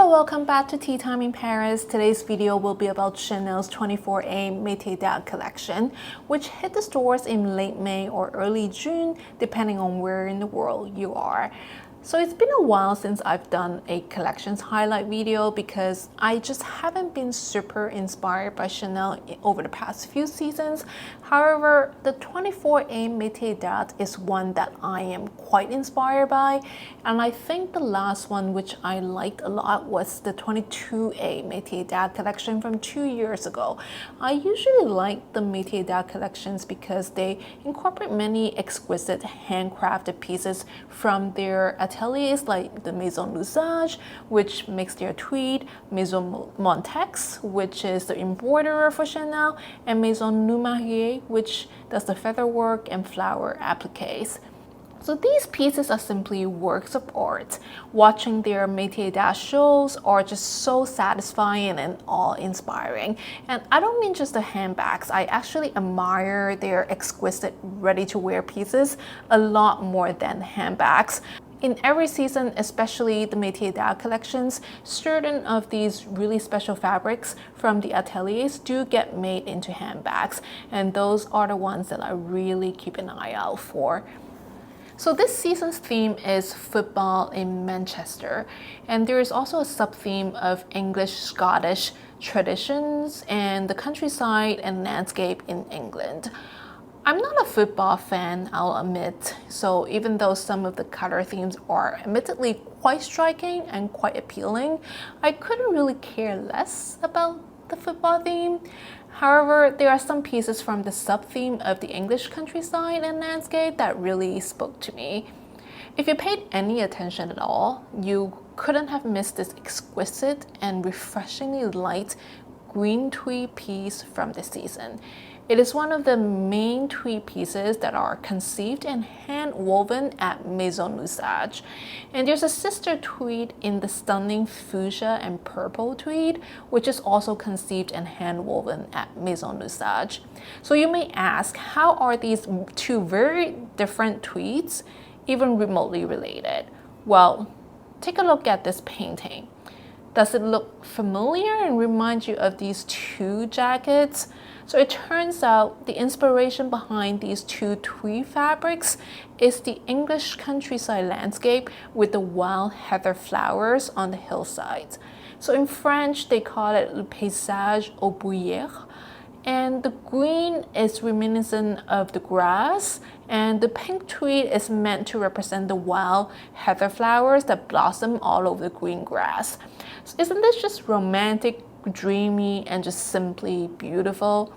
Hello, welcome back to Tea Time in Paris. Today's video will be about Chanel's 24A Métiers collection, which hit the stores in late May or early June, depending on where in the world you are. So it's been a while since I've done a collections highlight video because I just haven't been super inspired by Chanel over the past few seasons. However, the 24A Metiersdart is one that I am quite inspired by, and I think the last one which I liked a lot was the 22A Metiersdart collection from 2 years ago. I usually like the Metiersdart collections because they incorporate many exquisite handcrafted pieces from their ateliers like the Maison Lesage, which makes their tweed, Maison Montex, which is the embroiderer for Chanel, and Maison Numérier, which does the featherwork and flower appliques. So these pieces are simply works of art. Watching their Metiersdart shows are just so satisfying and awe-inspiring. And I don't mean just the handbags, I actually admire their exquisite ready-to-wear pieces a lot more than handbags. In every season, especially the Metiersdart collections, certain of these really special fabrics from the ateliers do get made into handbags, and those are the ones that I really keep an eye out for. So this season's theme is football in Manchester, and there is also a sub-theme of English-Scottish traditions and the countryside and landscape in England. I'm not a football fan, I'll admit, so even though some of the color themes are admittedly quite striking and quite appealing, I couldn't really care less about the football theme. However, there are some pieces from the sub-theme of the English countryside and landscape that really spoke to me. If you paid any attention at all, you couldn't have missed this exquisite and refreshingly light green tweed piece from this season. It is one of the main tweed pieces that are conceived and hand-woven at Maison Lesage. And there's a sister tweed in the stunning fuchsia and purple tweed, which is also conceived and hand-woven at Maison Lesage. So you may ask, how are these two very different tweeds even remotely related? Well, take a look at this painting. Does it look familiar and remind you of these two jackets? So it turns out the inspiration behind these two tweed fabrics is the English countryside landscape with the wild heather flowers on the hillsides. So in French, they call it le paysage au bruyère. And the green is reminiscent of the grass, and the pink tweed is meant to represent the wild heather flowers that blossom all over the green grass. So isn't this just romantic, dreamy, and just simply beautiful?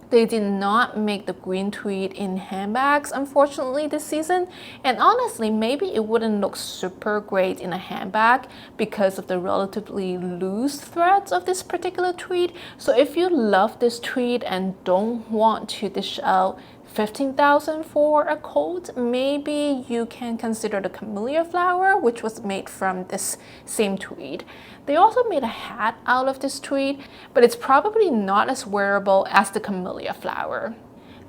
They did not make the green tweed in handbags, unfortunately, this season. And honestly, maybe it wouldn't look super great in a handbag because of the relatively loose threads of this particular tweed. So if you love this tweed and don't want to dish out 15,000 for a coat, maybe you can consider the camellia flower, which was made from this same tweed. They also made a hat out of this tweed, but it's probably not as wearable as the camellia flower.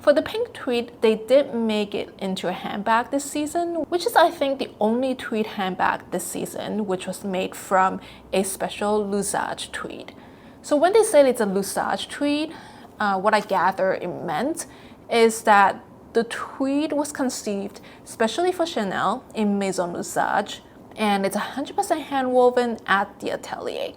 For the pink tweed, they did make it into a handbag this season, which is I think the only tweed handbag this season which was made from a special Lesage tweed. So when they said it's a Lesage tweed, what I gather it meant is that the tweed was conceived specially for Chanel in Maison Lesage, and it's 100% hand-woven at the atelier.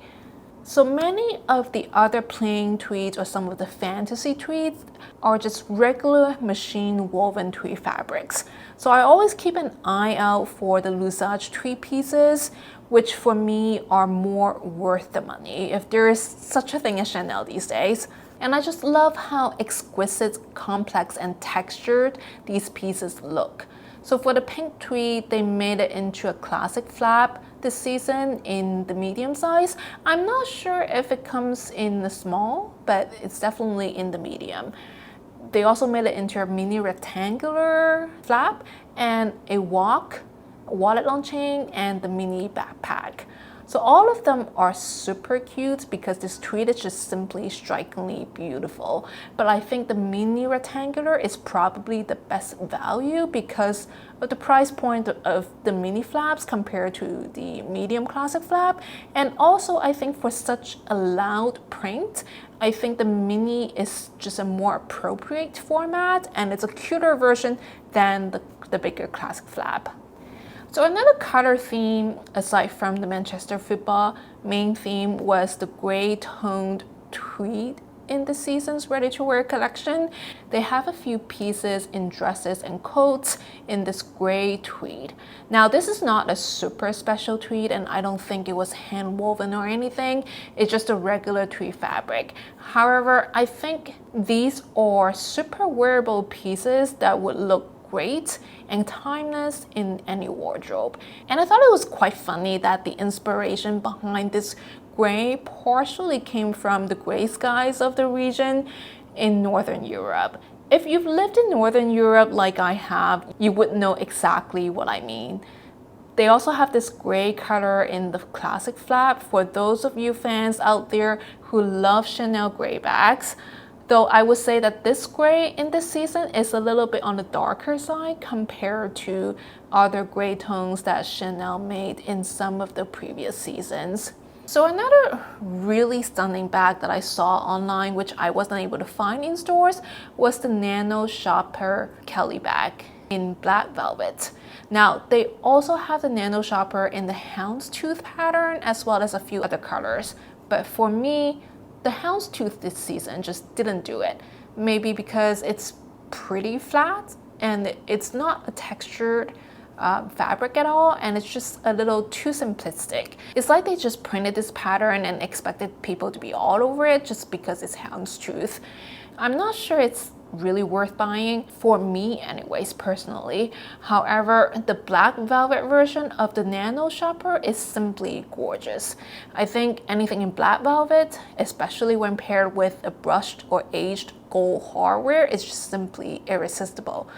So many of the other plain tweeds or some of the fantasy tweeds are just regular machine-woven tweed fabrics. So I always keep an eye out for the Lesage tweed pieces, which for me are more worth the money, if there is such a thing as Chanel these days. And I just love how exquisite, complex, and textured these pieces look. So for the pink tweed, they made it into a classic flap this season in the medium size. I'm not sure if it comes in the small, but it's definitely in the medium. They also made it into a mini rectangular flap and a wallet launching and the mini backpack. So all of them are super cute because this tweed is just simply strikingly beautiful. But I think the mini rectangular is probably the best value because of the price point of the mini flaps compared to the medium classic flap. And also I think for such a loud print, I think the mini is just a more appropriate format and it's a cuter version than the bigger classic flap. So another color theme aside from the Manchester football main theme was the gray toned tweed in the season's ready-to-wear collection. They have a few pieces in dresses and coats in this gray tweed. Now this is not a super special tweed and I don't think it was hand woven or anything. It's just a regular tweed fabric. However, I think these are super wearable pieces that would look great and timeless in any wardrobe. And I thought it was quite funny that the inspiration behind this gray partially came from the gray skies of the region in Northern Europe. If you've lived in Northern Europe like I have, you would know exactly what I mean. They also have this gray color in the classic flap for those of you fans out there who love Chanel gray bags. Though I would say that this gray in this season is a little bit on the darker side compared to other gray tones that Chanel made in some of the previous seasons. So another really stunning bag that I saw online, which I wasn't able to find in stores, was the Nano Shopper Kelly bag in black velvet. Now they also have the Nano Shopper in the houndstooth pattern as well as a few other colors. But for me, the houndstooth this season just didn't do it. Maybe because it's pretty flat and it's not a textured fabric at all, and it's just a little too simplistic. It's like they just printed this pattern and expected people to be all over it just because it's houndstooth. I'm not sure it's really worth buying for me anyways personally. However, the black velvet version of the Nano Shopper is simply gorgeous. I think anything in black velvet, especially when paired with a brushed or aged gold hardware, is just simply irresistible.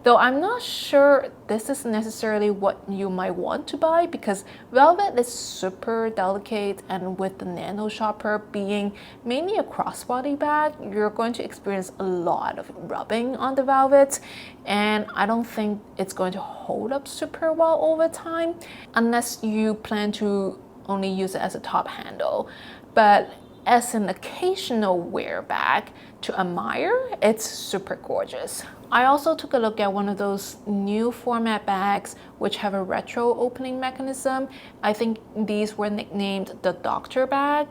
Though I'm not sure this is necessarily what you might want to buy because velvet is super delicate, and with the Nano Shopper being mainly a crossbody bag, you're going to experience a lot of rubbing on the velvet, and I don't think it's going to hold up super well over time unless you plan to only use it as a top handle. But as an occasional wear bag to admire, it's super gorgeous. I also took a look at one of those new format bags which have a retro opening mechanism. I think these were nicknamed the Doctor bag.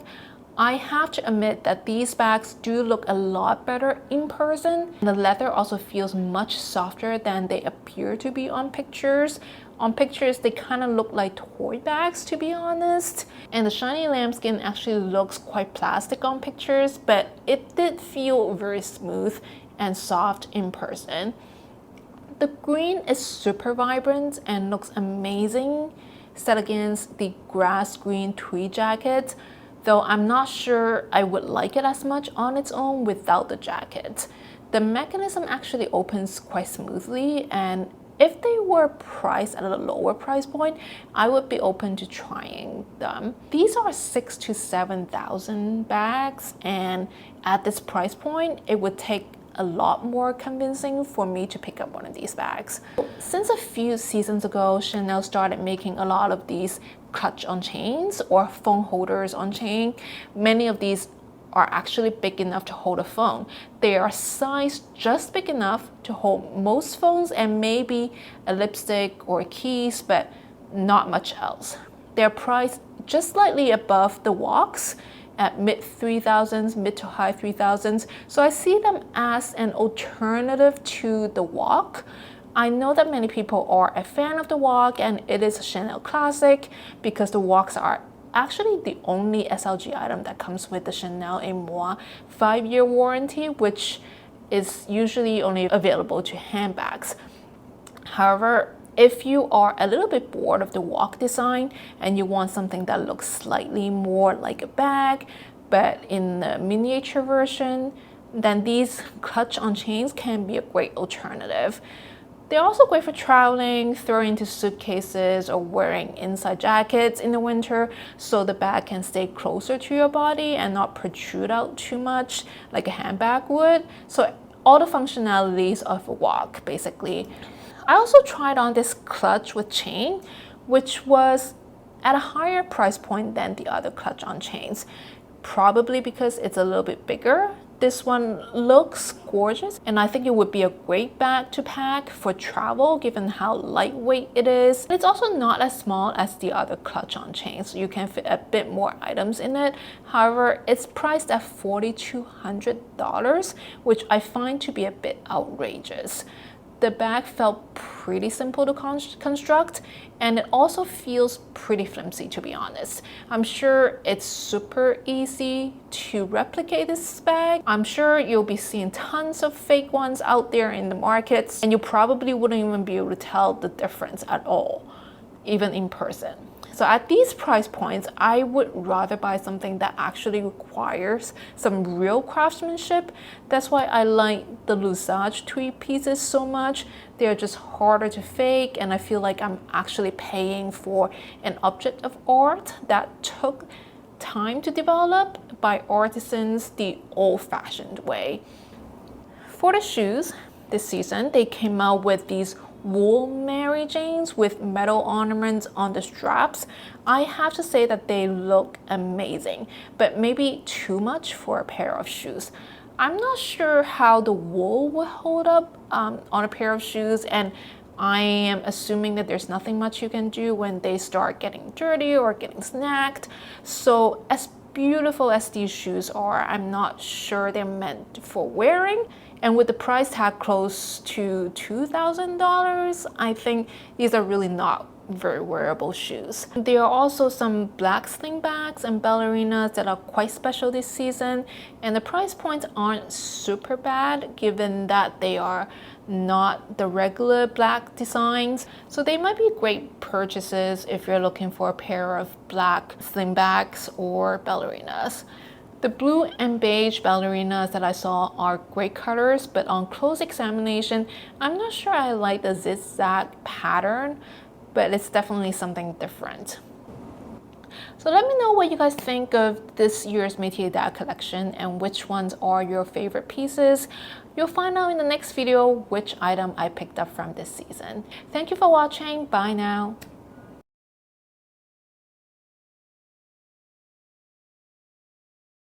I have to admit that these bags do look a lot better in person. The leather also feels much softer than they appear to be on pictures. On pictures, they kind of look like toy bags, to be honest. And the shiny lambskin actually looks quite plastic on pictures, but it did feel very smooth and soft in person. The green is super vibrant and looks amazing set against the grass green tweed jacket, though I'm not sure I would like it as much on its own without the jacket. The mechanism actually opens quite smoothly, and if they were priced at a lower price point, I would be open to trying them. These are 6,000 to 7,000 bags, and at this price point, it would take a lot more convincing for me to pick up one of these bags. Since a few seasons ago, Chanel started making a lot of these clutch on chains or phone holders on chain. Many of these are actually big enough to hold a phone. They are sized just big enough to hold most phones and maybe a lipstick or keys, but not much else. They're priced just slightly above the woks at mid 3,000s, mid to high 3,000s. So I see them as an alternative to the wok. I know that many people are a fan of the wok, and it is a Chanel classic because the woks are actually the only SLG item that comes with the Chanel et Moi 5-year warranty, which is usually only available to handbags. However, if you are a little bit bored of the wok design and you want something that looks slightly more like a bag, but in the miniature version, then these clutch on chains can be a great alternative. They're also great for traveling, throwing into suitcases, or wearing inside jackets in the winter so the bag can stay closer to your body and not protrude out too much like a handbag would. So all the functionalities of a walk, basically. I also tried on this clutch with chain, which was at a higher price point than the other clutch on chains, probably because it's a little bit bigger. This one looks gorgeous, and I think it would be a great bag to pack for travel given how lightweight it is. It's also not as small as the other clutch on chains, so you can fit a bit more items in it. However, it's priced at $4,200, which I find to be a bit outrageous. The bag felt pretty simple to construct, and it also feels pretty flimsy, to be honest. I'm sure it's super easy to replicate this bag. I'm sure you'll be seeing tons of fake ones out there in the markets, and you probably wouldn't even be able to tell the difference at all, even in person. So at these price points, I would rather buy something that actually requires some real craftsmanship. That's why I like the Lesage Tweed pieces so much. They're just harder to fake, and I feel like I'm actually paying for an object of art that took time to develop by artisans the old-fashioned way. For the shoes, this season, they came out with these wool Mary Janes with metal ornaments on the straps. I have to say that they look amazing, but maybe too much for a pair of shoes. I'm not sure how the wool will hold up on a pair of shoes, and I am assuming that there's nothing much you can do when they start getting dirty or getting snagged. So as beautiful as these shoes are, I'm not sure they're meant for wearing. And with the price tag close to $2,000, I think these are really not very wearable shoes. There are also some black sling bags and ballerinas that are quite special this season, and the price points aren't super bad given that they are not the regular black designs. So they might be great purchases if you're looking for a pair of black sling bags or ballerinas. The blue and beige ballerinas that I saw are great colors, but on close examination, I'm not sure I like the zigzag pattern, but it's definitely something different. So let me know what you guys think of this year's Métiers d'art collection and which ones are your favorite pieces. You'll find out in the next video which item I picked up from this season. Thank you for watching. Bye now.